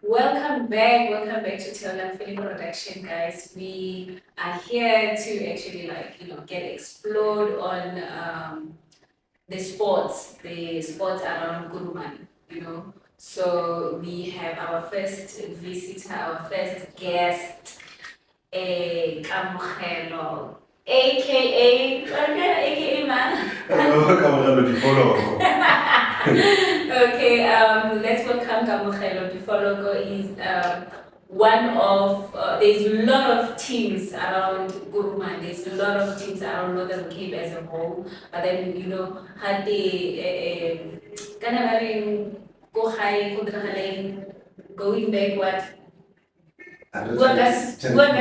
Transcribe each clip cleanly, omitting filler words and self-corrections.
Welcome back to Taylor Film Production, guys. We are here to actually get explode on the sports around Gurumani, So we have our first visitor, our first guest, Kamogelo, aka man. Hello, Kamogelo, di follow. Okay, let's welcome Kamogelo. Before is one of there's a lot of teams around Guruman. There's a lot of teams around Northern Cape as a whole. But then had the kind of go high, going back what. Yes, that one.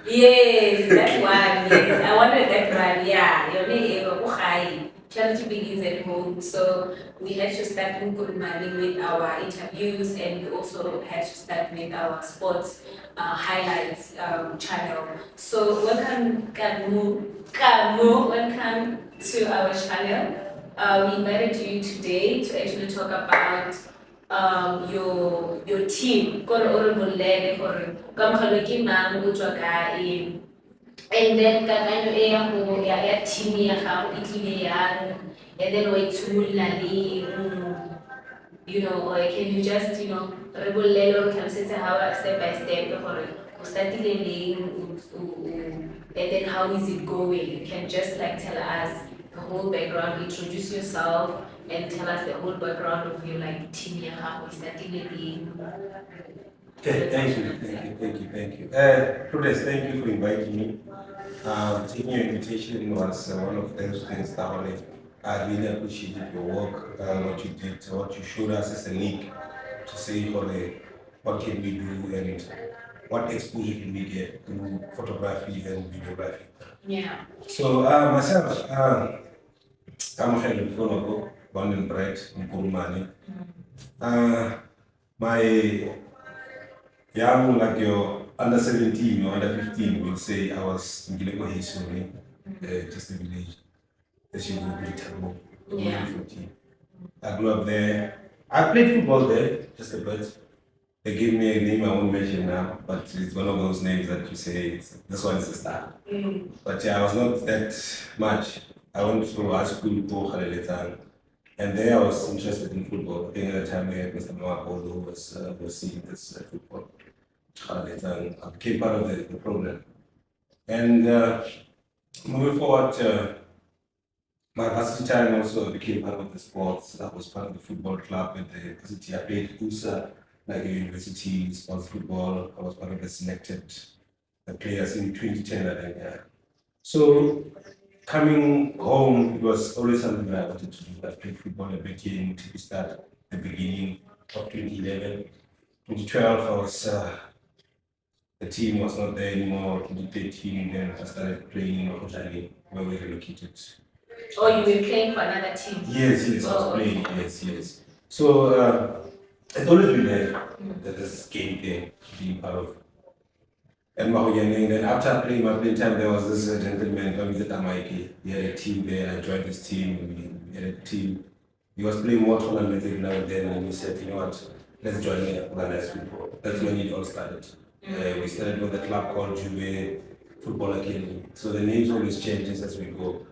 Yes, I wanted that one. Yeah, your name high. Charity begins at home. So we had to start Nkurumani with our interviews, and we also had to start with our sports highlights channel. So welcome, welcome to our channel. We invited you today to actually talk about your team. Kore ore bolele gore Kamogelo ke mang, o tswa kae, and then kakanyo e ya team ya gago e tlile yang, and then wa itshimolola leng, or can you just re bolele or tlhalosetse how step by step gore o startile leng, and then how is it going? You can just tell us the whole background, introduce yourself, and tell us the whole background of your team ya gago, startile leng. Okay, thank you. Prudence, thank you for inviting me. Taking your invitation was one of those things that I really appreciated your work, what you did, what you showed us as a league to say what can we do and what exposure can we get through photography and videography. Yeah. So myself, Kamogelo, born and bred in Kurumani. My young, like your under 17 or under 15, will say I was in Gilego Hisuni, just a village, as you go to Tabo, Yeah. 14. I grew up there. I played football there, just a bit. They gave me a name I won't mention now, but it's one of those names that you say, this one is a star. But yeah, I was not that much. I went to high school, and there I was interested in football. I think at the time we had Mr. Mwapolo who was seeing this football. And I became part of the program. And moving forward, my varsity time also became part of the sports. I was part of the football club at the university. I played USA, like a university sports football. I was part of the selected players in 2010, I think. Yeah. So coming home, it was always something that I wanted to do. I played football at MothibiStars at the beginning of 2011. 2012, I was the team was not there anymore. 2013, then I started playing in Kamogelo, where we relocated. Oh, you were playing for another team? Yes, I was playing, yes. So it's always been there, this game thing, being part of. And then after playing my playing time, there was this gentleman, Mike. He had a team there. I joined this team. We had a team. He was playing more tournaments every now and then, and we said, you know what, let's join the organized football. That's when it all started. We started with a club called Juve Football Academy. So the names always changes as we go.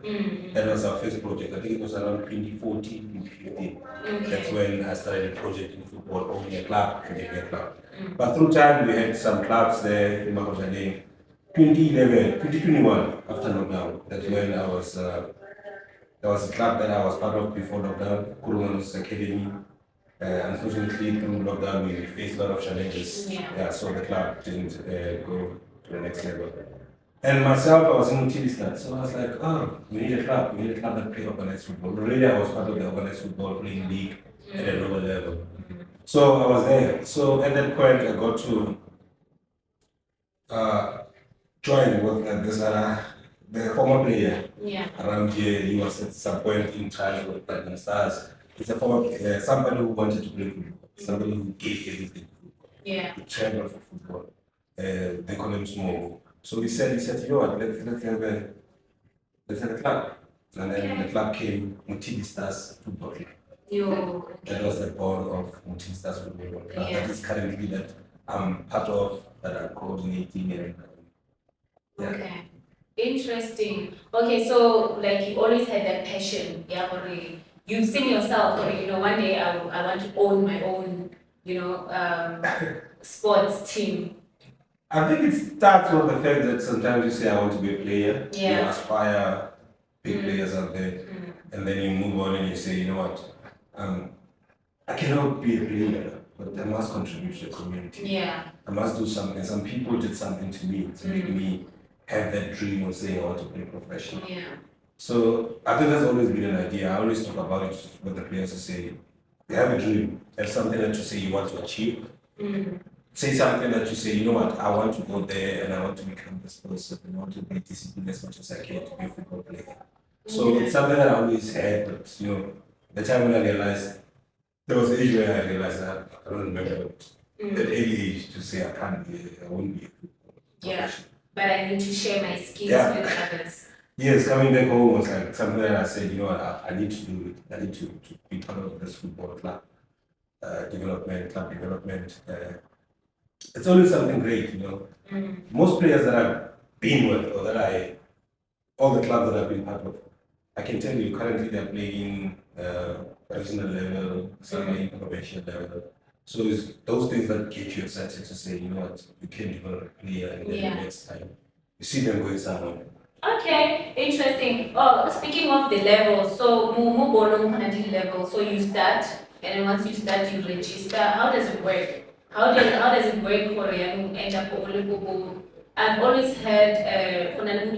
That was our first project. I think it was around 2014, 2015. That's when I started a project in football, owning a club, creating a club. But through time, we had some clubs there in Kamogelo. 2011, 2021, after lockdown, that's when I was, there was a club that I was part of before lockdown, Kurumano's Academy. Unfortunately, through lockdown, we faced a lot of challenges. Yeah. So the club didn't go to the next level. And myself, I was in MothibiStars, so I was like, oh, we need a club that play organized football. Already I was part of the organized football playing league at a lower level. So I was there. So at that point, I got to join with this the former player around here. He was at some point in charge of the Stars. It's a former somebody who wanted to play football, somebody who gave everything. Yeah. The champion for football. They call him Small. So he said, you know what, let's have a club. And then the club came MothibiStars Football Club. That was the board of MothibiStars Football Club. Yeah. That is currently that I'm part of, that I'm coordinating and yeah. Okay. Interesting. Okay, so like you always had that passion, yeah, or you've seen yourself, or one day I want to own my own, sports team. I think it starts with the fact that sometimes you say I want to be a player. Yeah. You aspire big players out there, and then you move on and you say, you know what, I cannot be a player, but I must contribute to the community. Yeah. I must do something. Some people did something to me to make me have that dream of saying I want to play professional. Yeah. So I think that's always been an idea. I always talk about it with the players to say, you have a dream, have something that you say you want to achieve. Say something that you say, you know what, I want to go there and I want to become this person and I want to be disciplined as much as I can to be a football player. So it's something that I always had, but the time when I realized, there was an age where I realized that I don't remember, but at any age to say I won't be a football professional. But I need to share my skills with others. Yes, coming back home was like something that I said, you know what, I need to do it. I need to be part of this football club development. It's always something great, Most players that I've been with, or all the clubs that I've been part of, I can tell you currently they're playing regional level, some playing provincial level. So it's those things that get you excited to say, you know what, you can develop a player and then the next time you see them going somewhere. Okay, interesting. Oh, speaking of the level, so level, so you start, and then once you start, you register. How does it work? How does it work for you? I've always heard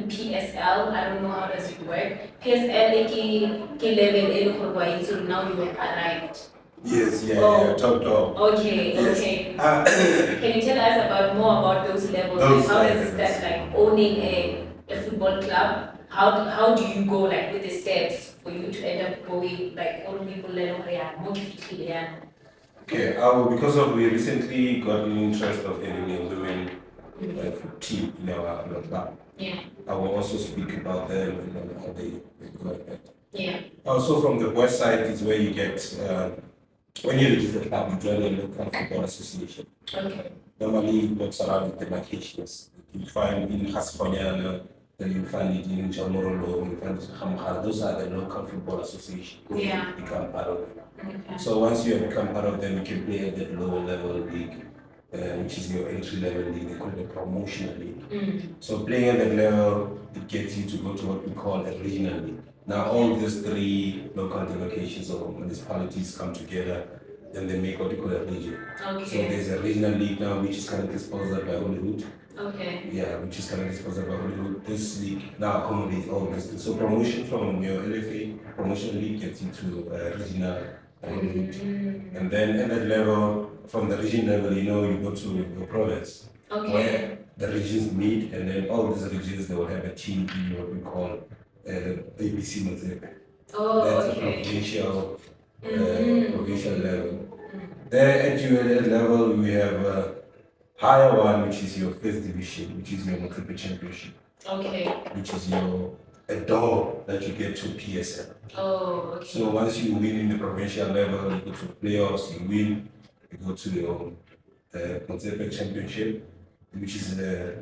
PSL. I don't know how does it work. PSL level so now you have arrived. Yes, top dog. Okay, yes. Okay. Can you tell us more about those levels? How does it start, like owning a football club? How do you go with the steps for you to end up going all people Okay, because we recently got an interest of having a women team in our club. Yeah. I will also speak about them and how they go like that. Yeah. Also from the website is where you get when you register the club, you join a local football association. Okay. Normally it works around the demarcations. You find in Hasfonyana, then you find it in Jamorolo, you find it in Kamogelo. Those are the local football associations you become part of. Okay. So once you have become part of them, you can play at that lower level league, which is your entry level league. They call it a promotional league. So playing at that level, it gets you to go to what we call a regional league. Now all these three local demarcations or municipalities come together, then they make what we call a region. Okay. So there's a regional league now, which is currently sponsored by Hollywood. Okay. Yeah, which is currently sponsored by Hollywood. This league now accommodates all these things. So promotion from your LFA promotion league gets you to regional Hollywood. And then at that level, from the region level, you go to your province. Okay. Where the regions meet, and then all these regions, they will have a team in what we call ABC Mothibi. Oh, that's okay. A provincial level. There at ULL level, we have a higher one, which is your first division, which is your Mothibi Championship. Okay. Which is a door that you get to PSL. Oh, okay. So once you win in the provincial level, you go to playoffs, you win, you go to your Mothibi Championship, which is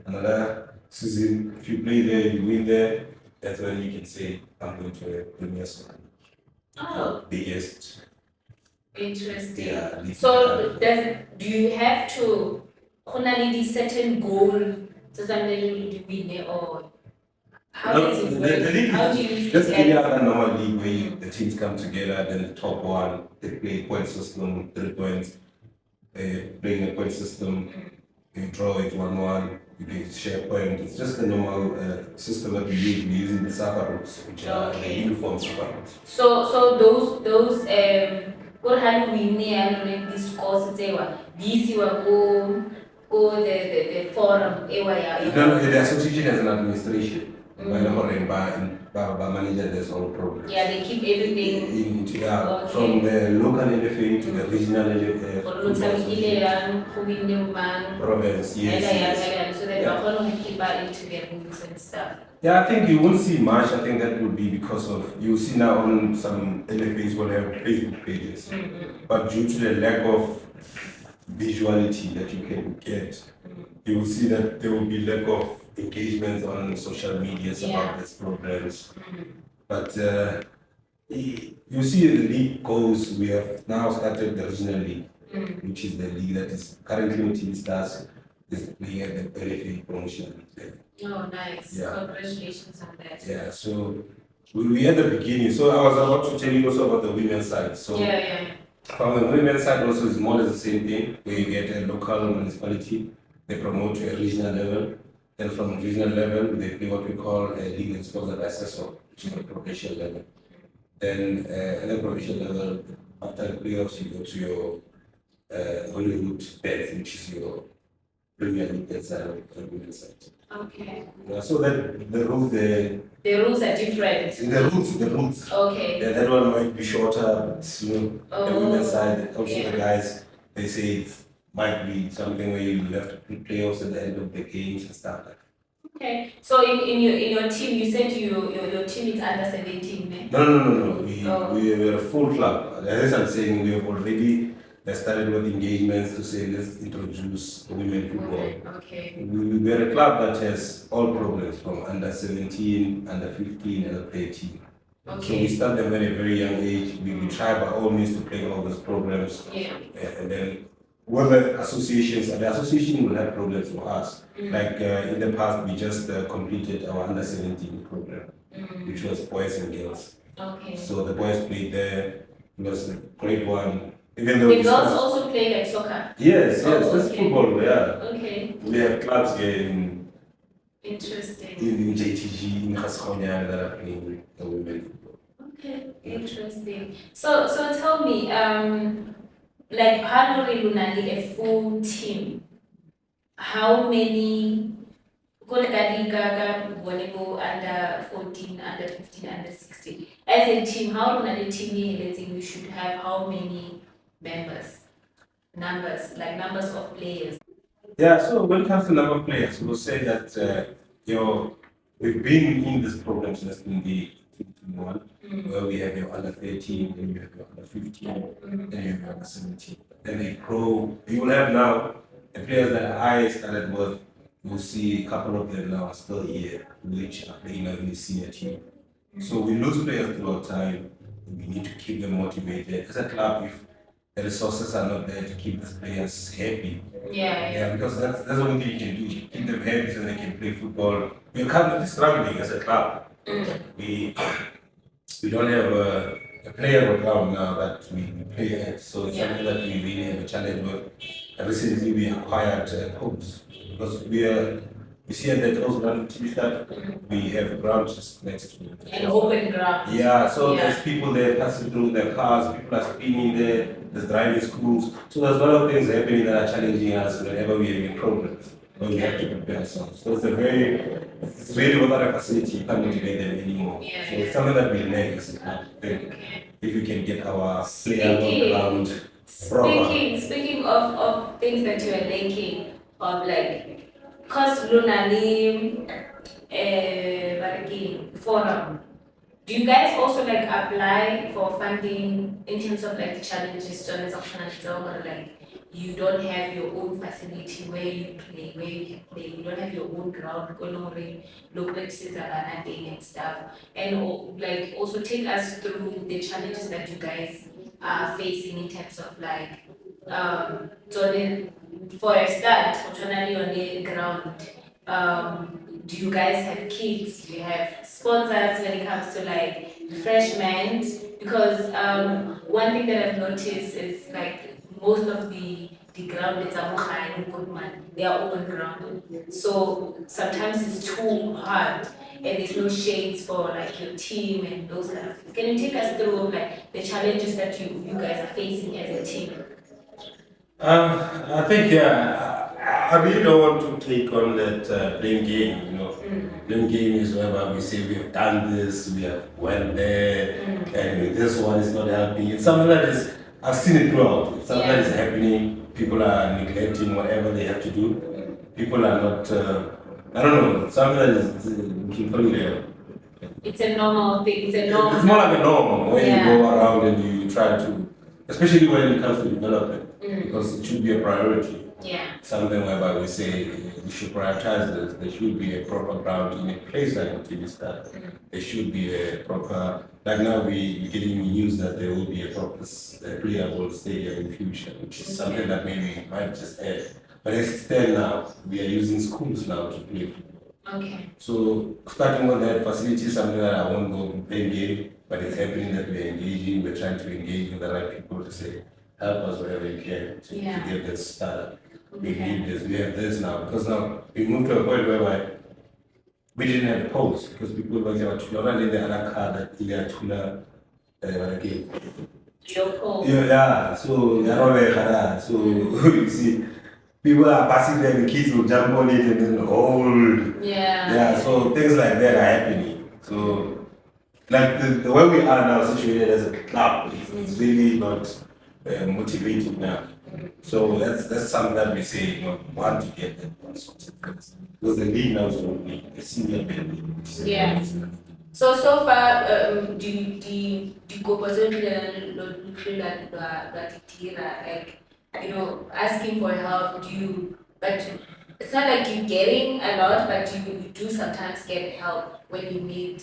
another season. If you play there, you win there. That's when you can say, I'm going to a Premier Soccer. Oh. Biggest. Interesting. Yeah, so do you have to only certain goal to win or how does it work? The league how do you just any other normal league where the teams come together, then the top one, they play point system, 3 points, playing a point system, you draw it 1-1. Share point. It's just a normal system that we use. We're using the soccer rules, which are the uniform soccer rules. So those what have we named this course these were go the forum the association has an administration. manager this whole program. Yeah, they keep everything from the local LFA to the regional LFA. Province, yes. So that they're going to keep our into their movies and stuff. Yeah, I think you won't see much. I think that would be because of, you see now on some LFAs will have Facebook pages. But due to the lack of visuality that you can get, you will see that there will be lack of engagement on social media about these programs. But you see the league goals, we have now started the regional league, which is the league that is currently MothibiStars is playing at the LFA promotional league. Oh, nice. Yeah. Congratulations on that. Yeah, so we at the beginning. So I was about to tell you also about the women's side. So from the women's side also is more or less the same thing, where you get a local municipality, they promote to a regional level. Then from regional level, they play what we call a league and sponsored by SSO, which is a provincial level. Then at the provincial level, after the playoffs, you go to your Hollywood beds, which is your Premier League side of the women's side. Okay. Yeah, so that the rules the rules are different. The rules. Okay. Yeah, that one might be shorter, but you know, the women's side, also the guys, they say it might be something where you have to play playoffs at the end of the games and stuff like that. Okay. So in your team, you said your team is under 17, eh? No. We are a full club. As I'm saying, we have already started with engagements to say let's introduce women football. Okay. We are a club that has all programs from under 17, under 15, and under 13. Okay. So we start them at a very young age. We try by all means to play all those programs. Yeah. And then whether associations, and the association will have programs for us. Like in the past, we just completed our under 17 program, which was boys and girls. Okay. So the boys played there. It was a great one. Even though the girls also play like soccer? Yes, that's football, yeah. Okay. We have clubs here in JTG, in Gaskonia that are playing the women football. Okay, interesting. So tell me, like Hanuri Lunali, a full team, how many volleyball under 14, under 15, under 16? As a team, how many team let's say we should have how many numbers of players? Yeah, so when it comes to number of players, we'll say that we've been in this program since in the 2021, where we have your under 13, then you have your under 15, then you have your under 17. Then they grow. You will have now the players that I started with. You'll see a couple of them now are still here, which are playing in the senior team. So we lose players throughout time. We need to keep them motivated. As a club, if the resources are not there to keep these players happy. Yeah, because that's the only thing you can do. Keep them happy so they can play football. We're currently struggling as a club. We don't have a player ground now that we play at, so it's something that we really have a challenge with. And recently we acquired codes because we see that also on TV that we have ground just next to it. An open ground. Yeah, so there's people there passing through their cars, people are spinning there, there's driving schools. So there's a lot of things happening that are challenging us whenever we have any problems. But we have to prepare ourselves. So it's really without a facility, you can't motivate them anymore. So it's something that we lack as a club. If we can get our player on ground proper. Speaking of things that you are lacking, of like Cause Lunali forum. Do you guys also like apply for funding in terms of like the challenges or like you don't have your own facility where you can play, you don't have your own ground, local practices and stuff. And like also take us through the challenges that you guys are facing in terms of like for a start, fortunately on the ground, do you guys have kids? Do you have sponsors when it comes to like refreshment? Because one thing that I've noticed is like most of the ground is they are open ground. So sometimes it's too hard and there's no shades for like your team and those kind of things. Can you take us through like the challenges that you guys are facing as a team? I think I really don't want to take on that playing game, Then game is whereby we say we have done this, we have went there, and this one is not helping. It's something that is, I've seen it throughout. It's something that is happening. People are neglecting whatever they have to do. People are not, I don't know, something that is, it's a normal thing. It's a normal. It's more like a norm when you go around and you try to, especially when it comes to development, because it should be a priority. Yeah. Something whereby we say we should prioritize this. There should be a proper ground in a place like MothibiStars. There should be a proper, like now we getting news that there will be a proper playable stadium in the future, which is something that maybe might just add. But as it stands now, we are using schools now to play. Okay. So starting with that facility is something that I won't go and play game, but it's happening that we're engaging, we're trying to engage with the right people to say, help us wherever you can to get this started. We need this, we have this now, because now we moved to a point whereby we didn't have polls, because people were not in the other car that they are again. Your poll. Yeah, so you see, people are passing there, the kids will jump on it and then hold. Yeah, so things like that are happening. So, like the way we are now situated as a club, it's really not motivating now. So that's something that we say, want to get that one sorted first. Because the league now is only a senior band. Yeah. So far, the proposal like, asking for help, but it's not like you're getting a lot, but you do sometimes get help when you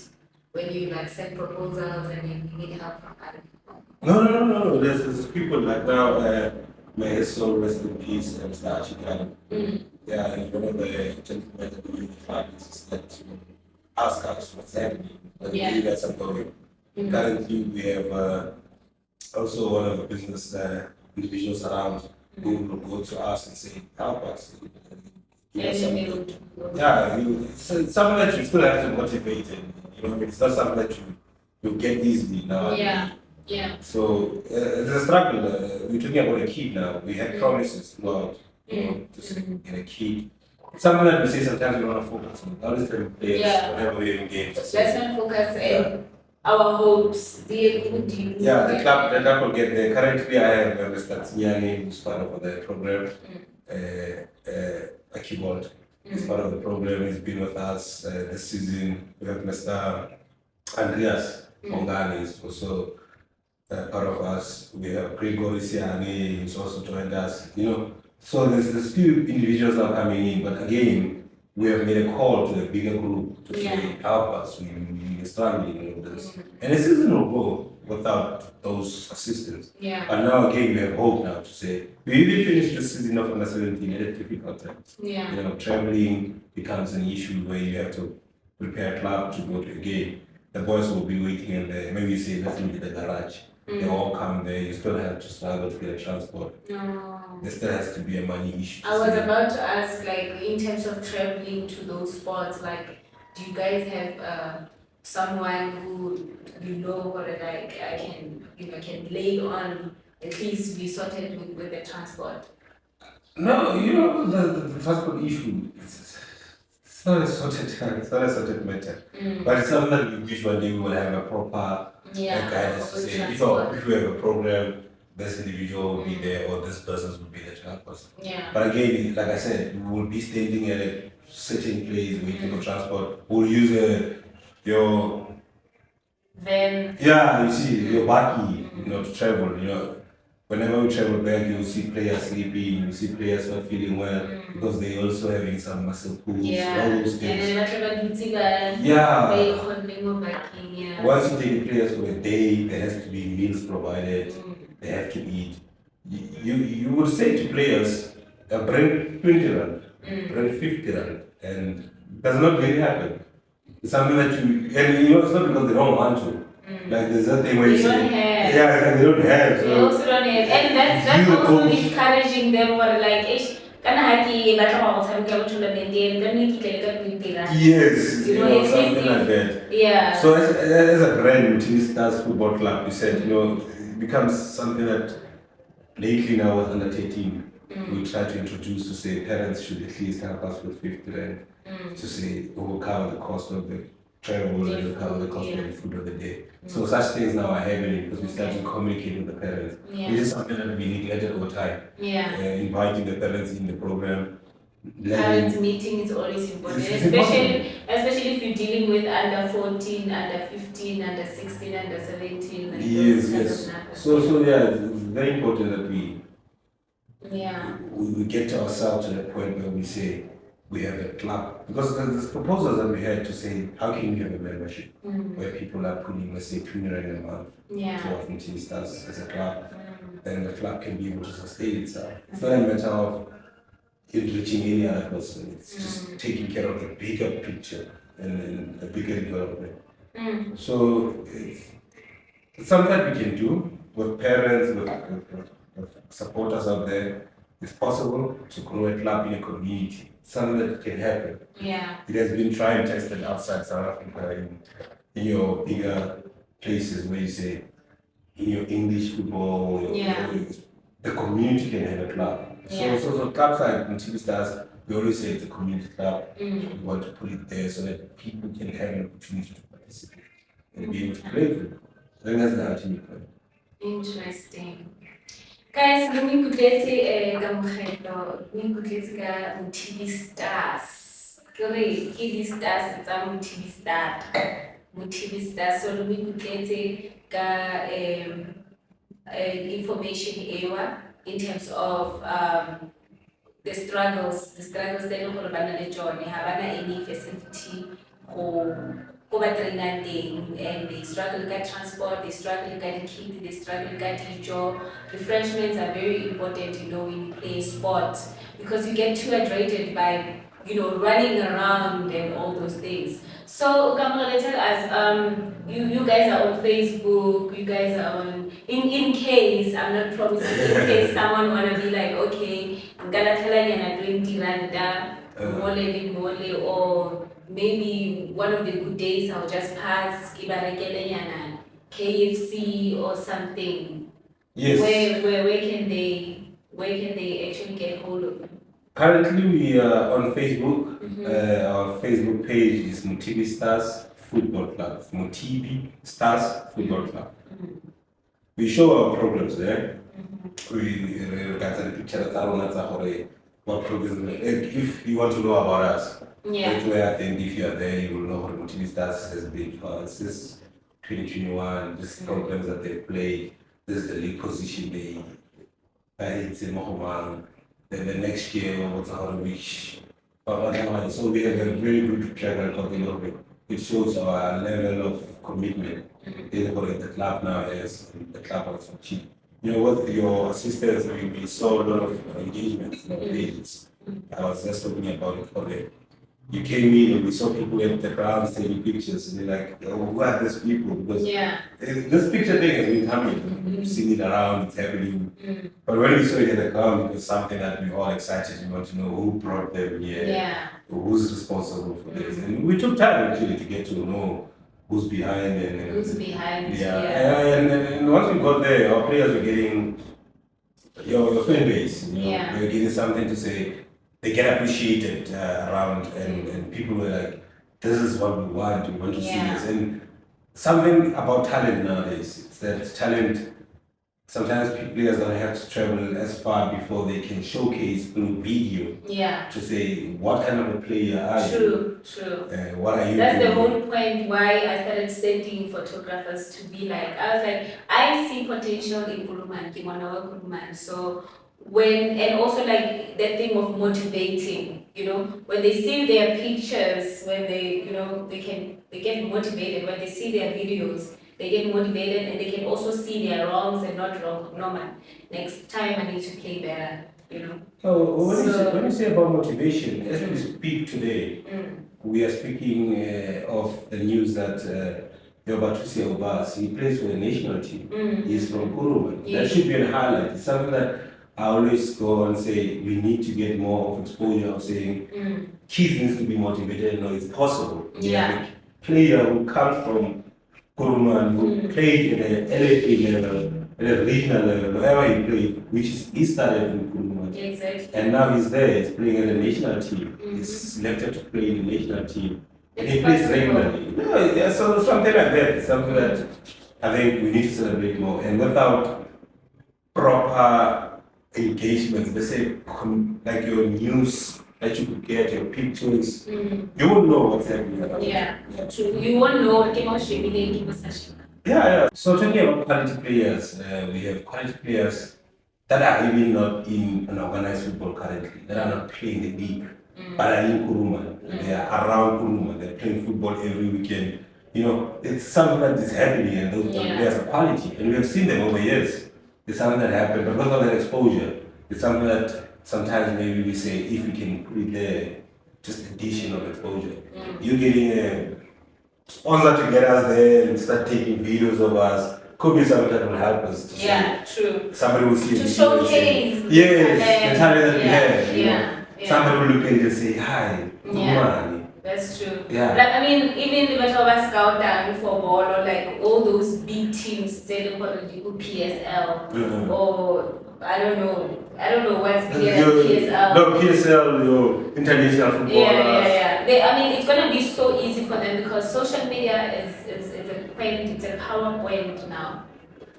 like send proposals and you need help from other people. No. There's people like now, may his soul rest in peace, and Mr. Achikano. Yeah, and one of the gentlemen that we is that to ask us what's happening, and you guys are going. Currently, we have also one of the business individuals around who will go to us and say, help us. It's something that you still have to motivate, and it's not something that you get easily now. Yeah. So it's a struggle. We're talking about a kid now. We had promises throughout, to get a kid. It's something that we say sometimes we want to focus on. All these different players, whenever we're in games. Let's not focus on our hopes. The club will get there. Currently, I have Mr. Tinyani, who's part of the program. A keyboard. He's part of the program. He's been with us this season. We have Mr. Andreas Mongani, is also part of us. We have Gregory Siani, who's also joined us. So there's few individuals that are coming in, but again, we have made a call to a bigger group to say, help us. We're struggling with this, and the season will go without those assistants. But now again, we have hope now to say we even finished the season of under 17 at a difficult time. Traveling becomes an issue where you have to prepare a club to go to a game. The boys will be waiting in there. Maybe you say, let's meet at the garage. They all come there. You still have to struggle to get a transport. There still has to be a money issue. I was about to ask, like, in terms of traveling to those spots, like, do you guys have someone who or like can lay on at least be sorted with the transport? No, the transport issue. It's not a sorted matter. But it's something that we wish one day we will have a proper guidance to say, if we have a program, this individual will be there or this person will be the transport. But again, like I said, we will be standing at a certain place waiting for transport. We'll use your van. You see, your buggy, to travel, Whenever we travel back, you'll see players sleeping, you see players not feeling well because they also having some muscle pulls, all those things. Once you take the players for a day, there has to be meals provided, they have to eat. You would say to players, bring 20 rand, bring 50 rand, and it does not really happen. It's something that it's not because they don't want to. Like there's that thing where you say, they don't have. So they also don't have, and that's also discouraging them. What like, yes, something like that. So as a brand, MothibiStars Football Club, you said, it becomes something that lately now with under 13, we try to introduce to say parents should at least help us with 50 rand to say we will cover the cost of the travel and we'll cover the cost of the food of the day. So such things now are happening because we start to communicate with the parents. It is something that we neglected over time. Inviting the parents in the program. Parents meeting is always important, especially if you're dealing with under 14, under 15, under 16, under 17. Like yes. So yeah, it's very important that we get ourselves to the point where we say we have a club, because there's proposals that we had to say how can we have a membership where people are putting, let's say, 20 rand a month towards MothibiStars as a club, and the club can be able to sustain itself. It's not a matter of enriching any other person. It's just taking care of the bigger picture and the bigger development. So it's something that we can do with parents, with supporters out there. It's possible to grow a club in a community. It's something that can happen. It has been tried and tested outside South Africa in your bigger places where you say in your English football, the community can have a club. So clubs like MothibiStars, we always say it's a community club. We want to put it there so that people can have an opportunity to participate and be able to play football. I think that's the ultimate point. Interesting. Guys, ngikutletse Kamogelo, ngikutletse ka MothibiStars. Kore ke di stars tsa MothibiStars. So ngikutletse ka information ewa in terms of the struggles that they go bana le tsone ha bana any facility go ba trainang teng, and they struggle with transport, they struggle with the kit, they struggle with the job. Refreshments are very important, when you play sports, because you get too hydrated by running around and all those things. So Kamogelo, tell us, you guys are on Facebook, you guys are on, in case, I'm not promising, in case someone wanna be like, okay, I'm gonna tell you I'm doing 20 randa, mole, or maybe one of the good days I'll just pass KFC or something. Yes. Where can they actually get hold of you? Currently we are on Facebook. Our Facebook page is MothibiStars Football Club. MothibiStars Football Club. We show our programs there. We got a picture of what programs. If you want to know about us, that's where I think if you are there, you will know what MothibiStars has been for us. This is 2021, this programs that they played, this is the league position it's in Mohammed. Then the next year, what's how to reach. So we have a very good track record. It shows our level of commitment. The club now has, the club has achieved. With your assistance, we saw a lot of engagement in the pages. I was just talking about it for them. You came in and we saw people at the grounds taking pictures, and they're like, oh, who are these people? Because this picture thing has been coming. We've seen it around, it's happening. But when we saw it at the ground, it was something that we all excited. We want to know who brought them here, who's responsible for this. And we took time actually to get to know who's behind and who's behind. And once we got there, our players were getting your fan base. They were getting something to say. They get appreciated around, and people were like, this is what we want to see this. And something about talent nowadays, it's that talent, sometimes players don't have to travel as far before they can showcase through video to say, what kind of a player are you? True. What are you That's doing? the whole point why I started sending photographers to be like, I was like, I see potential in Kuruman, so and also like that thing of motivating, when they see their pictures, when they get motivated, when they see their videos, they get motivated, and they can also see their wrongs and not wrong. Normal. Next time I need to play better, So when you say about motivation, as we speak today, we are speaking of the news that Yobatuse Obas, he plays for the national team. He's from Kuruman. That should be a highlight. It's something that I always go and say we need to get more of exposure of saying kids need to be motivated. It's possible. A player who comes from Kuruman, who played at an LFA level, at a regional level, wherever he played, he started in Kuruman. tournament. Exactly. And now he's there, he's playing in the national team. He's selected to play in the national team. And he plays regularly. No, yeah, so something like that is something that I think we need to celebrate more. And without proper engagement, let's say like your news that you could get, your pictures, you won't know what's happening. Yeah, true. You won't know what came out. Yeah. So talking about quality players, we have quality players that are even not in an organized football currently, that are not playing the league, but are in Kuruma. They are around Kuruma. They're playing football every weekend. You know, it's something that is happening, and those players are quality, and we have seen them over years. It's something that happened, but because of that exposure, it's something that sometimes maybe we say if we can put it there, just addition of exposure. You're getting a sponsor to get us there and start taking videos of us. Could be something that will help us. To True. Somebody will see to showcase the talent that we have. Yeah. Somebody will look at it and say, "Hi, yeah. That's true. Yeah. Like I mean, even the Batoba Scout down for ball or like all those big teams, say the PSL or I don't know what's PSL. No, PSL, your international football. Yeah. I mean, it's gonna be so easy for them because social media it's a PowerPoint now.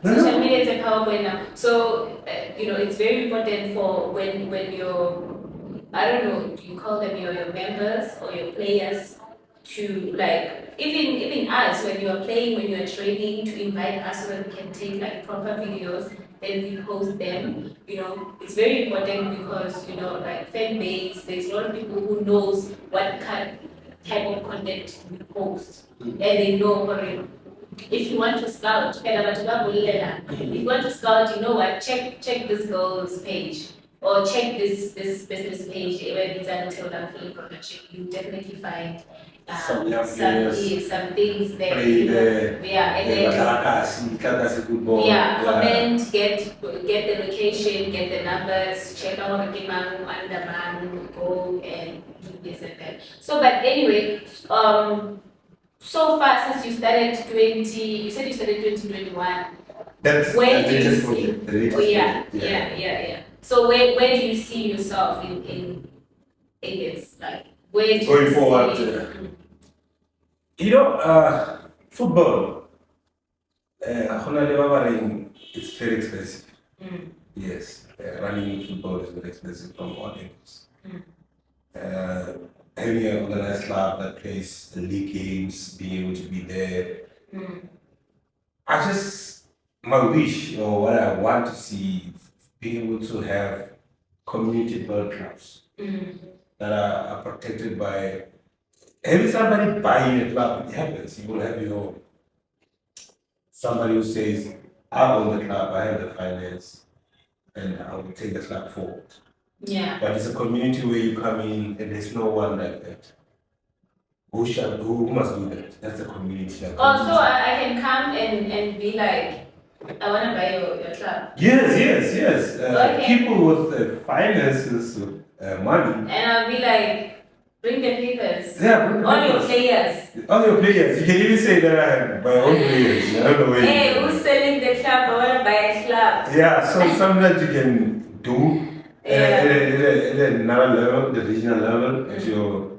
Social media is a PowerPoint now. So it's very important for when you're, I don't know, do you call them your members or your players to like even us when you are playing, when you are training, to invite us so that we can take like proper videos, then we post them. It's very important because like fan base, there's a lot of people who knows what type of content we post, and they know if you want to scout, if you want to scout, you know what, check this girl's page. Or check this business page where it's until full production. You definitely find some things there. Comment, get the location, get the numbers, check out the man, go and do this and that. So, but anyway, so far since you started you said you started 2021. That's where the do you latest see? project. Yeah. So where do you see yourself in this? Like where do going you forward? Football. It's very expensive. Yes, running football is very expensive from all angles. Having an organized club that plays the league games, being able to be there. My wish or what I want to see is being able to have community ball clubs that are protected by having somebody buying a club. It happens. You will have somebody who says, I own the club, I have the finance, and I will take the club forward. Yeah. But it's a community where you come in and there's no one like that. Who must do that? That's a community. Also, I can come and be like, I want to buy your club. Yes. Okay. People with finances, money. And I'll be like, bring the papers. Yeah, bring the All papers. your players. All your players. You can even say that I have my own players. I don't know where. Hey, who's selling the club? I want to buy a club. Yeah, so something that you can do at another level, the regional level, at your.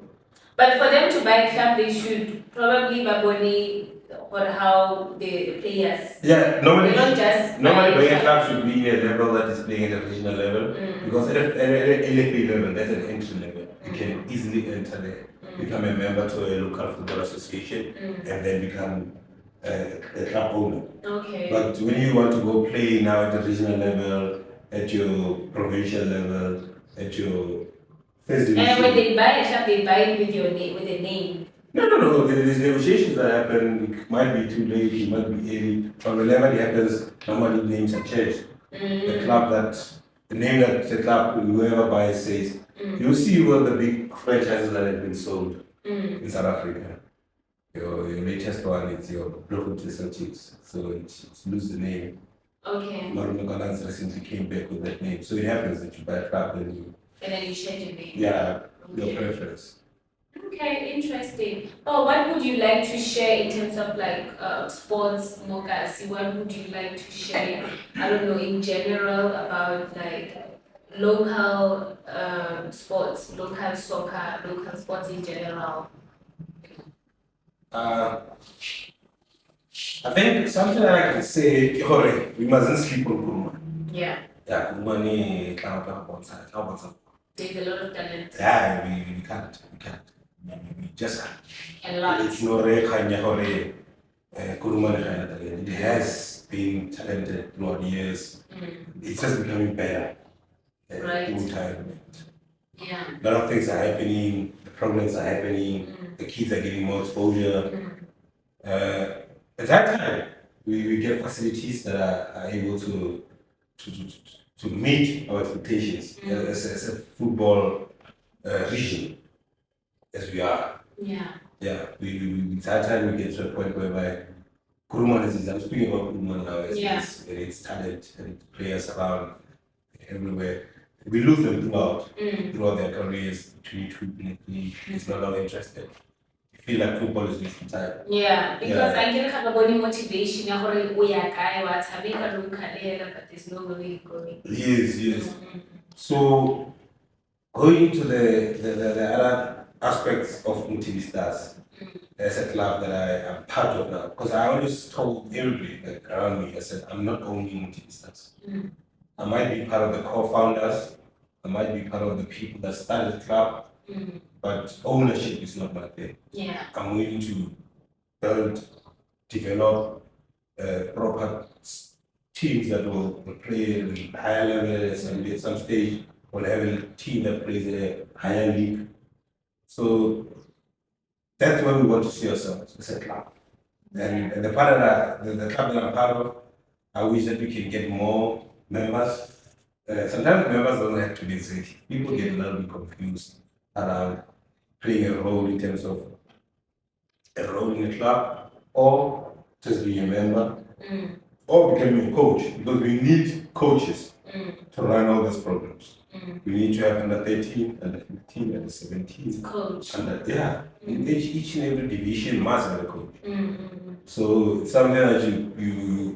But for them to buy a club, they should probably baboni or how the players. Yeah, normally don't just buying a club should be in a level that is playing at a regional level. Because at LFA level, that's an entry level. You can easily enter there, become a member to a local football association, and then become a club owner. Okay. But when you want to go play now at the regional level, at your provincial level, at your first division. And when they buy a club, they buy it with your name, with a name. No. There's negotiations that happen. It might be too late, it might be early. But whenever it happens, normally names are changed. The name that the club, whoever buys says, you'll see what the big franchises that have been sold in South Africa. Your latest one is your Bloemfontein Celtics. So it lose the name. Okay. Marumo Gallants recently came back with that name. So it happens that you buy a club and then you change your name. Yeah, your preference. Okay, interesting. Oh, what would you like to share in terms of like sports, Mokasi? What would you like to share? I don't know, in general about like local sports, local soccer, local sports in general? I think something that I can say, Jorge, we mustn't sleep on Kuruma. Yeah. Yeah, Kuruma ni There's a lot of talent. Yeah, we can't. We just can't. A lot. It's no rare kind of Jorge. Kuruma ni kind of talent. It has been talented throughout the years. It's just becoming better. Right. Through time. Yeah. A lot of things are happening. The programs are happening. The kids are getting more exposure. At that time, we get facilities that are able to meet our expectations as a football region, as we are. Yeah. Yeah, at that time we get to a point whereby Kuruman I'm speaking about Kuruman now, it's talent and players around everywhere. We lose them throughout their careers. It's no longer interested. Feel like football is wasting time. Yeah, because I get have a motivation. I already we are guy what's having a look at but there's no way going. Yes. So going into the other aspects of MothibiStars as a club that I am part of now, because I always told everybody like, around me, I said I'm not owning MothibiStars. I might be part of the co-founders. I might be part of the people that started the club. But ownership is not my thing. Yeah. I'm willing to build, develop proper teams that will play at a higher level at some stage. We'll have a team that plays at a higher league. So that's where we want to see ourselves as a club. And the part that the club that I'm part of, I wish that we can get more members. Sometimes members don't have to be executive. People get a little bit confused around playing a role in terms of a role in a club or just being a member or becoming a coach, because we need coaches to run all these programs. We need to have under 13, under 15, under 17. Coach. In each and every division must have a coach. So it's something that you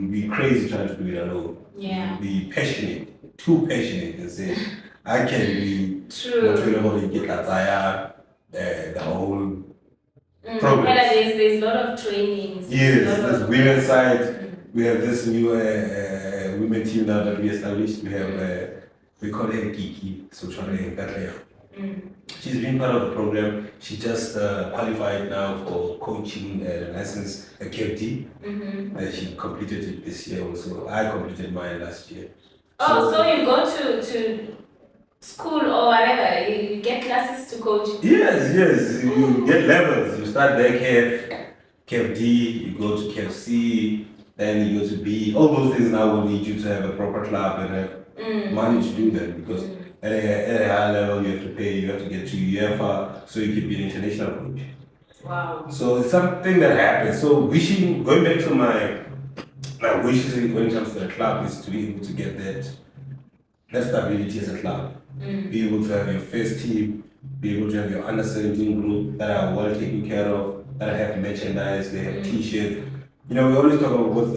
will be crazy trying to do it alone. Yeah. Be passionate, too passionate, and say, I can be True. The whole program. There's a lot of trainings. Yes, there's women's side. We have this new women team now that we established. We have we call her Kiki, so she's been part of the program. She just qualified now for coaching license KFT. She completed it this year also. I completed mine last year. So you go to school or whatever, you get classes to coach? Yes. You get levels. You start there, KFD, you go to KFC, then you go to B. All those things now will need you to have a proper club and have money to do that, because at a high level you have to pay, you have to get to UEFA so you can be an international coach. Wow. So it's something that happens. So going back to my wishes when it comes to the club is to be able to get that stability as a club. Be able to have your first team, be able to have your under 17 group that are well taken care of, that have merchandise, they have t-shirts. You know, we always talk about with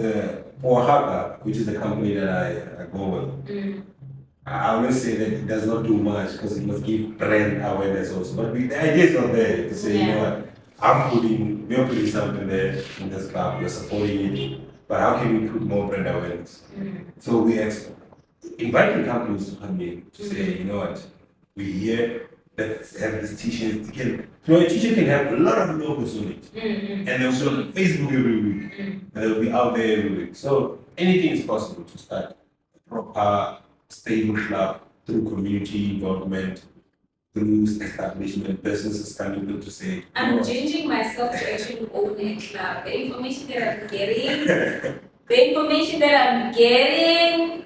Oaxaca, which is the company that I go with. I always say that it does not do much because it must give brand awareness also. But the idea is not there to say, you know what, we're putting something there in this club, we're supporting it, but how can we put more brand awareness? So we inviting companies to come in to say, you know what, we're here, let's have this t-shirt. A t-shirt can have a lot of logos on it. And they'll show on Facebook every week. And they'll be out there every week. So anything is possible to start a proper, stable club through community involvement, through establishment, businesses coming in to say, I'm changing myself to actually own a club. The information that I'm getting,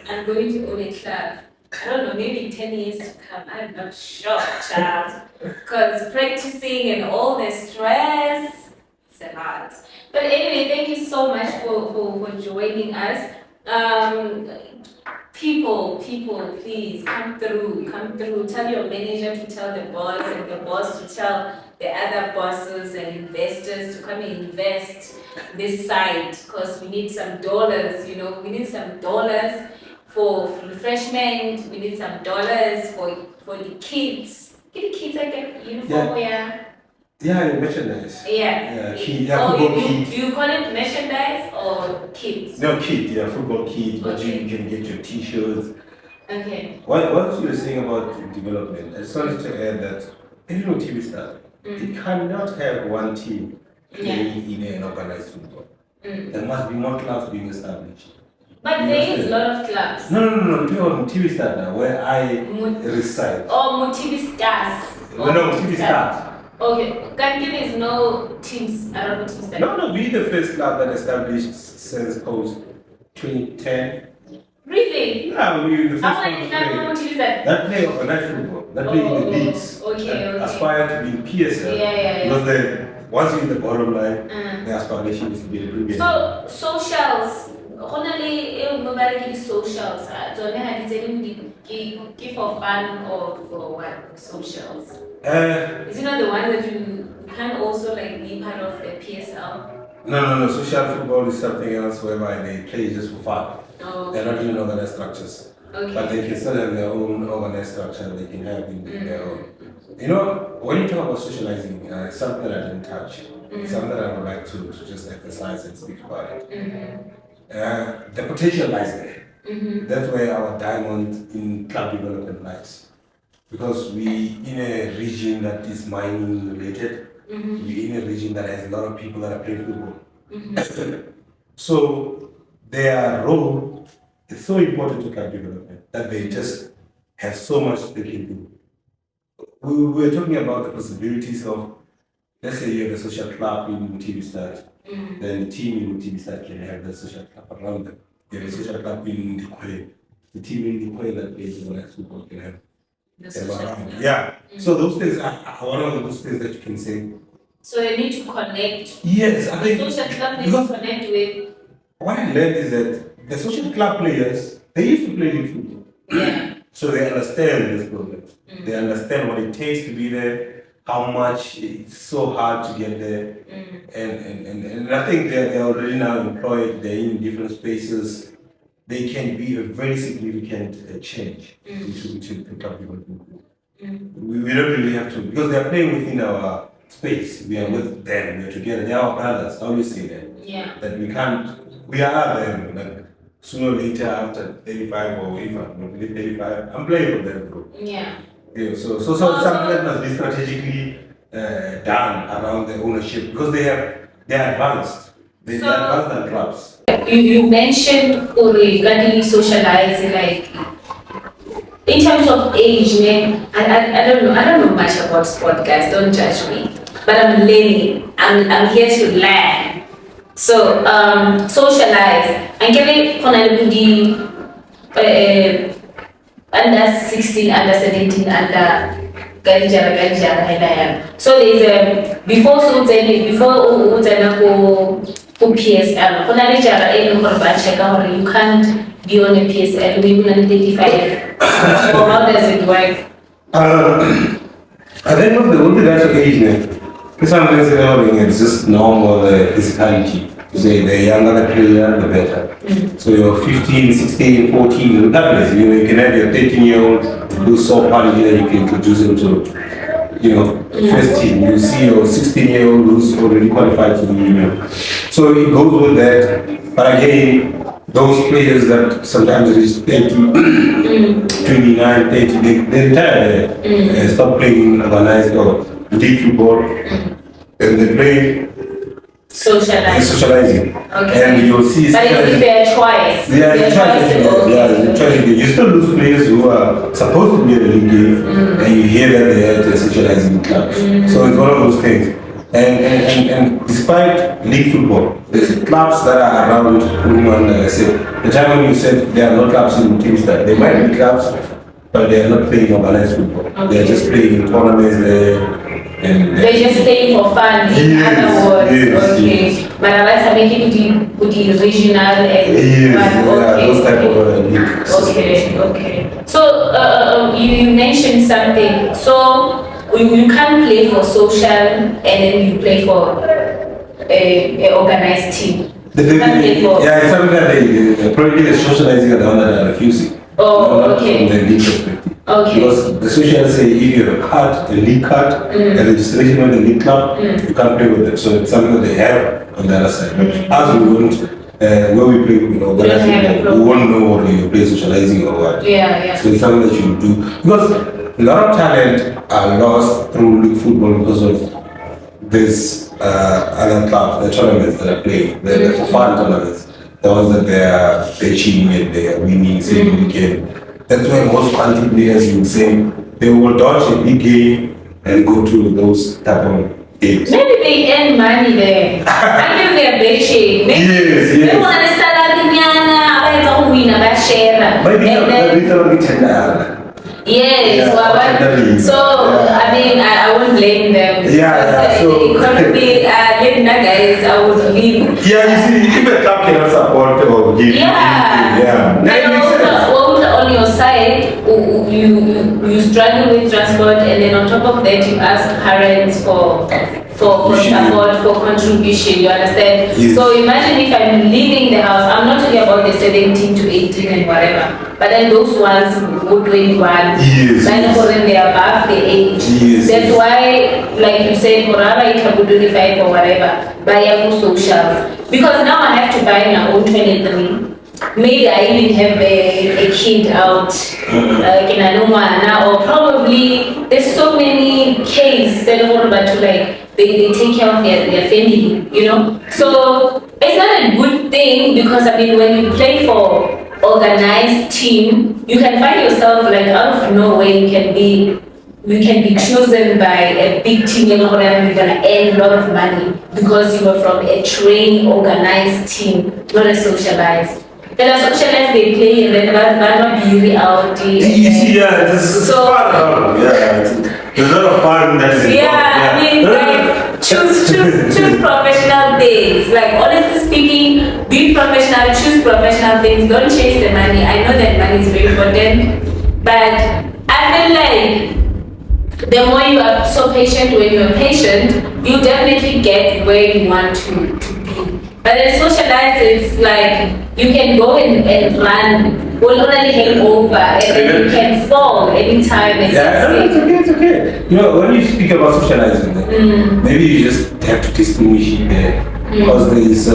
I'm going to own a club. I don't know, maybe 10 years to come. I'm not sure, child. Because practicing and all the stress, it's a lot. But anyway, thank you so much for joining us. People, please come through. Tell your manager to tell the boss, and the boss to tell the other bosses and investors to come and invest this side, because we need some dollars, we need some dollars for refreshment. We need some dollars for the kids. Give the kids like a uniform. Yeah, merchandise. Yeah. Football kit. Do you call it merchandise or kids? No, kit. Yeah, football kit. But you can get your T-shirts. Okay. What you were saying about development, I just wanted to add that MothibiStars, it cannot have one team playing in an organized football. There must be more clubs being established. But there is a lot of clubs. No. MothibiStars now, where I reside. Oh, MothibiStars. No, MothibiStars. Okay, there is no teams around MothibiStars. No, we're the first club that established since post 2010. Really? Yeah, we the first How one many to clubs play. that? That play organized football, that play in the leagues. Okay. Aspire to be in PSL. Yeah. Because once you're in the bottom line, the aspiration is to be in the Premier League. So, socials. Honestly, nobody gives socials. Don't know how to give for fun or for what? Socials. Is it not the one that you can also like be part of the PSL? No. Social football is something else whereby they play just for fun. Oh, They're not in organized structures. Okay. But they can still have their own organized structure they can have in their own. You know, when you talk about socializing, it's something that I didn't touch. It's something that I would like to just emphasize and speak about it. The potential lies there. That's where our diamond in club development lies. Because we in a region that is mining related, we're in a region that has a lot of people that are playing football. So their role is so important to club development that they just have so much they can do. We were talking about the possibilities of, let's say you have a social club in MothibiStars, then the team in MothibiStars can have the social club around them. You have a social club in the team in that plays the next football can have them around. Yeah. So those things are one of those things that you can say. So they need to connect. Yes, I think the social club needs to connect with. What I learned is that the social club players, they used to play league football. Yeah. So they understand this problem. They understand what it takes to be there, how much it's so hard to get there. And I think they're already now employed, they're in different spaces. They can be a very significant change to club development. We don't really have to, because they're playing within our space. We are with them, we're together. They're our brothers, I always say that. Yeah. That we are them. Like, sooner or later, after 35 or if I'm 35, I'm playing for them, bro. Yeah. So something that must be strategically done around the ownership, because they're advanced. They're advanced than clubs. You mentioned regarding socializing, like in terms of age, man. I don't know much about sport, guys. Don't judge me. But I'm learning. I'm here to learn. So socialize. And can under 16, under 17, under Galijara. So there's before PSL, you can't be on a PSL, we will identify. So how does it work? I think the only that's age, because sometimes it's just normal physicality. To say the younger the player, the better. So you're 15, 16, 14, regardless. You can have your 13-year-old who's so party that you can introduce him to, first team. You see your 16-year-old who's already qualified to the union. So it goes with that. But again, those players that sometimes reach 30, 29, 30, they retire there and stop playing organized or league football. And they play socializing. Okay. And you'll see. But it's their choice. You still lose players who are supposed to be at the league game, and you hear that they're at a socializing club. So it's one of those things. And despite league football, there's clubs that are around Pullman, like I said. The time when you said there are no clubs in MothibiStars, there might be clubs, but they are not playing organized football. Okay. They are just playing in tournaments there. They're just playing for fun, in other words. Okay. But I like to make it with the regional and those type of leagues. Okay. So you mentioned something. So you can't play for social and then you play for an organized team. It's something that probably the socializing at the confusing. Oh, Not okay. From the league perspective. Okay. Because the social say if you have a card, a league card, a registration with the league club, you can't play with them. So it's something that they have on the other side. But as we won't, where we play, you know, we won't know whether you play socializing or what. Yeah. So it's something that you do. Because a lot of talent are lost through league football because of this other clubs, the tournaments that are playing, the fun tournaments. The ones that they're cheating and they're winning, saving the game. That's why most quality players, you would say, they will dodge a big game and go to those type of games. Maybe they earn money there. I think they're bitching. Yes. They want to sell out the Yana, win a share. But these are only 10. Yes, so I mean, I wouldn't blame them. So it could be guys, I would leave. Yeah, you see, if a club cannot support or give, and also on your side, you struggle with transport, and then on top of that, you ask parents for support, for contribution, you understand? Yes. So imagine if I'm leaving the house, I'm not talking about the 17 to 18 and whatever, but then those ones who 21, then for them they are above the age. That's why, like you said, for it can be 25 or whatever, buy a socials. Because now I have to buy my own 23. Maybe I even have a kid out in Anumana, or probably there's so many cases but to like they take care of their family, you know. So it's not a good thing because I mean when you play for organized team, you can find yourself like out of nowhere you can be chosen by a big team and you're gonna earn a lot of money because you were from a trained, organized team, not a socialized. There are socialized they play and then they're not be reality. It's fun. There's a lot of fun that is involved. I mean, guys, choose professional things. Like honestly speaking, be professional, choose professional things. Don't chase the money. I know that money is very important, but I feel like the more you are so patient, when you are patient, you definitely get where you want to be. But in socialized, it's like you can go and run, will only hang over, and then you can fall anytime. It's okay. You know, when you speak about socializing, maybe you just have to distinguish it there. Because there is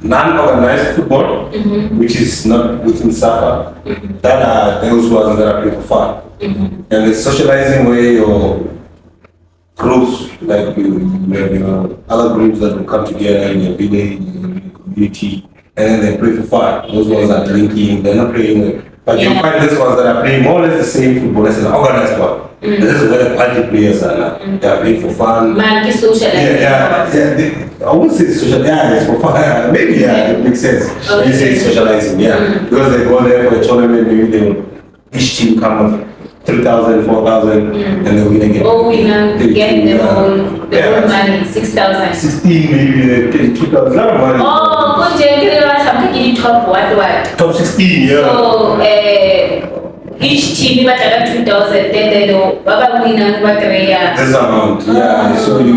non-organized football, which is not within SAFA, that are those ones that are played for fun. And the socializing way or groups, like you have other groups that will come together in your village, in your community, and then they play for fun. Those ones are drinking, they're not playing. But you find those ones that are playing more or less the same football as an organized one. This is where the quality players are now. They are playing for fun. Man, socializing. I would say social. It's for fun. Maybe it makes sense. You say socializing, because they go there for a tournament. Maybe each team come with 3,000, 4,000, and they're winning it. Oh, we now get the whole money, 6,000. 16, maybe 2,000 money. Oh, good. I'm taking top what? Top 16, So, each team got 2,000, then they do Baba winner, this amount, So you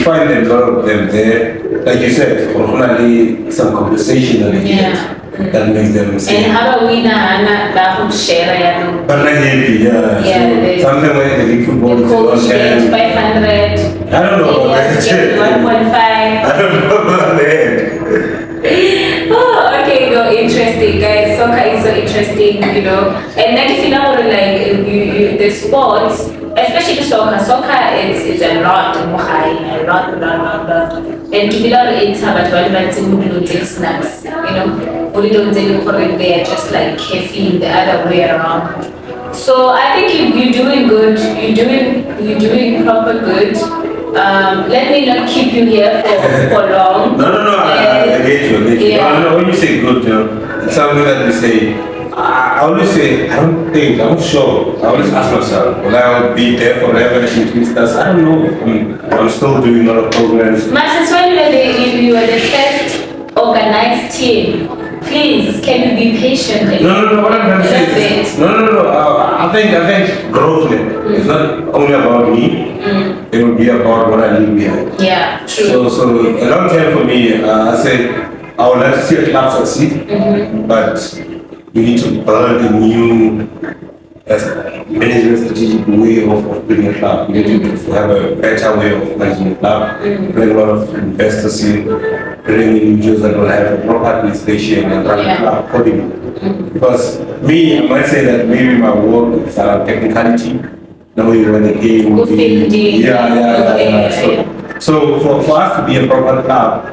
find a lot of them there. Like you said, originally some compensation that they get. That makes them say. And how about we now share? But not happy, So something like the league football is 500. I don't know about that. 1.5. I don't know about that. Oh, okay, no, interesting, guys. Soccer is so interesting, you know. And like if you know, like the sports, especially soccer, it's a lot, a lot. And if you know, it's about 12 months, we don't take snacks, you know. We don't take it, they are just like caffeine the other way around. So I think you're doing good. You're doing proper good. Let me not keep you here for long. No. I get you. No, when you say good, it's something that we say. I always say, I'm not sure. I always ask myself, will I be there forever in MothibiStars? I don't know. I'm still doing a lot of programs. Since when you were the first organized team, please, can you be patient? No, what I'm trying to say is, I think growth, it's not only about me, it will be about what I leave behind. Yeah, true. So a long time for me, I say, I would like to see a club succeed, but we need to build a new management strategic way of building a club. We need to have a better way of managing a club, bring a lot of investors in, bring individuals that will have a proper administration and run a club accordingly. Because me, I might say that maybe my work is technicality, knowing when the game will be. So for us to be a proper club,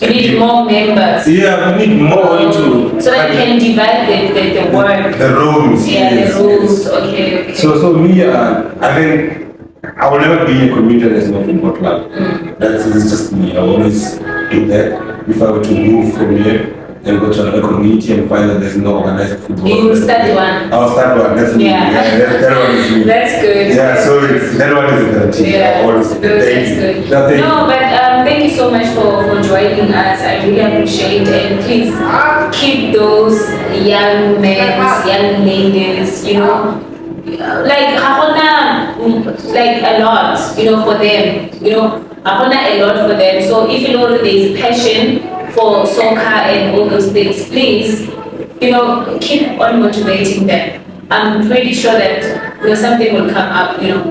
you need more members. Yeah, we need more into so that you can divide the work. The roles. Yeah, yes, the rules. Okay. So me, I think I will never be a commuter as a football club. That's just me. I will always do that. If I were to move from here and go to another community and find that there's no organized football, you will start one. I'll start one. That's me. That one is me. That's good. Yeah, so that one is a guarantee. Yeah, that's good. No, but thank you so much for joining us. I really appreciate it. And please keep those young men, young ladies, you know, like a lot, you know, for them, you know, a lot for them. So if you know that there's passion for soccer and all those things, please, you know, keep on motivating them. I'm pretty sure that, you know, something will come up, you know.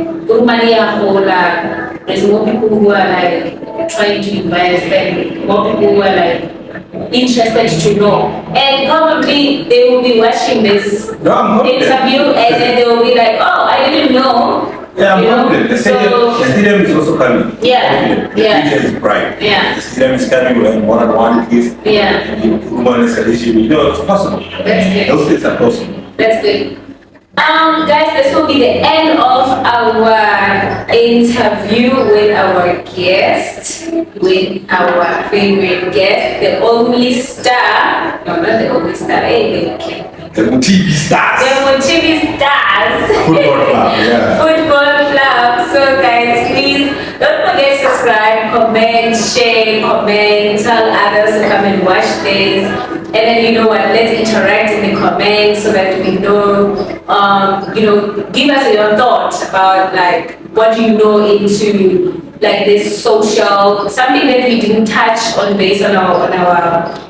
There's more people who are like trying to invest and more people who are like interested to know. And probably they will be watching this interview and then they will be like, oh, I didn't know. Yeah, I'm confident. The stadium is also coming. Yeah. The future is bright. Yeah. The stadium is coming with one-on-one kids. Yeah. Human escalation. You know, it's possible. That's good. Those things are possible. That's good. Guys, this will be the end of our interview with our guest, with our favorite guest, the only star. No, not the only star. The MothibiStars. The MothibiStars. Football club, yeah. Football club. So guys, please don't forget to subscribe, comment, share, tell others to come and watch this. And then you know what, let's interact in the comments so that we know, you know, give us your thoughts about like what you know into like this social, something that we didn't touch on based on our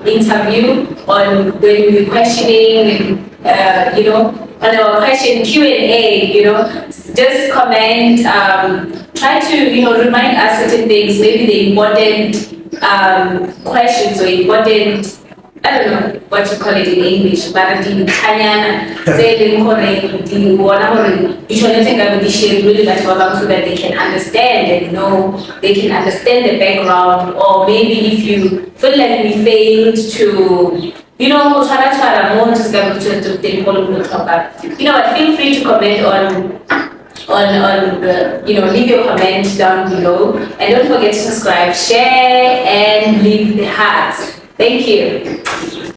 interview, on when we were questioning, you know, on our question Q&A, you know, just comment, try to, you know, remind us certain things, maybe the important questions or important, I don't know what you call it in English, but the Kanyana, so that they can understand and know, they can understand the background, or maybe if you feel like we failed to, you know, you know what, feel free to comment on you know, leave your comment down below, and don't forget to subscribe, share, and leave the hearts. Thank you.